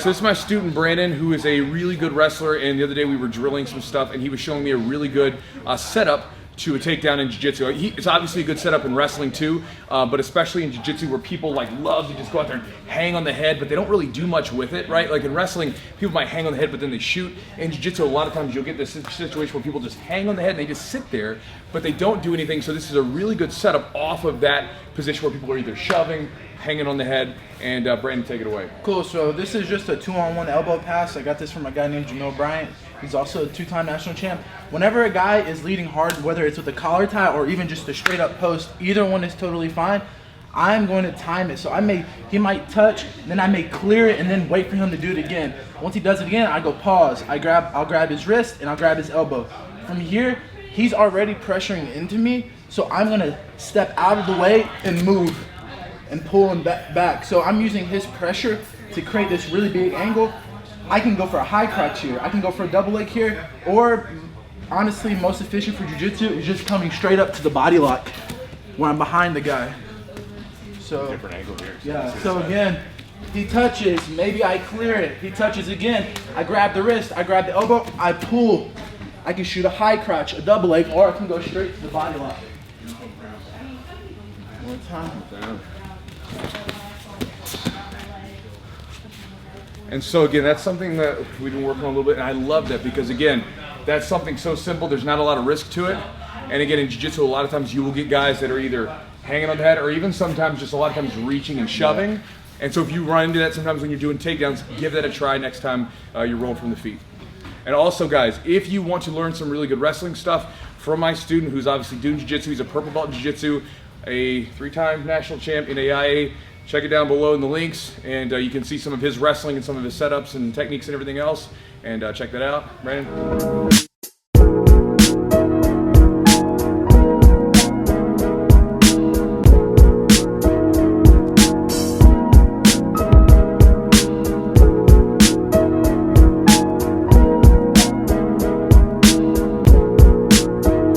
So this is my student Brandon, who is a really good wrestler, and the other day we were drilling some stuff and he was showing me a really good setup to a takedown in jiu-jitsu. It's obviously a good setup in wrestling too, but especially in jiu-jitsu where people like love to just go out there and hang on the head, but they don't really do much with it, right? Like in wrestling, people might hang on the head, but then they shoot. In jiu-jitsu, a lot of times you'll get this situation where people just hang on the head and they just sit there, but they don't do anything. So this is a really good setup off of that position where people are either shoving, hanging on the head, and Brandon, take it away. Cool, so this is just a 2-on-1 elbow pass. I got this from a guy named Jamil Bryant. He's also a 2-time national champ. Whenever a guy is leading hard, whether it's with a collar tie or even just a straight up post, either one is totally fine. I'm going to time it. So he might touch, then I may clear it and then wait for him to do it again. Once he does it again, I go pause. I'll grab his wrist and I'll grab his elbow. From here, he's already pressuring into me, so I'm gonna step out of the way and move and pull him back. So I'm using his pressure to create this really big angle. I can go for a high crotch here. I can go for a double leg here, or honestly, most efficient for jiu-jitsu is just coming straight up to the body lock when I'm behind the guy. So different angle here. Yeah, so again, he touches, maybe I clear it. He touches again, I grab the wrist, I grab the elbow, I pull. I can shoot a high crotch, a double leg, or I can go straight to the body lock. One time. And so again, that's something that we've been working on a little bit, and I love that because again, that's something so simple, there's not a lot of risk to it. And again, in jiu-jitsu, a lot of times you will get guys that are either hanging on the head or even sometimes just a lot of times reaching and shoving. And so if you run into that sometimes when you're doing takedowns, give that a try next time you're rolling from the feet. And also guys, if you want to learn some really good wrestling stuff from my student who's obviously doing jiu-jitsu, he's a purple belt in jiu-jitsu, a 3-time national champ in NAIA. Check it down below in the links, and you can see some of his wrestling and some of his setups and techniques and everything else. And check that out, Brandon.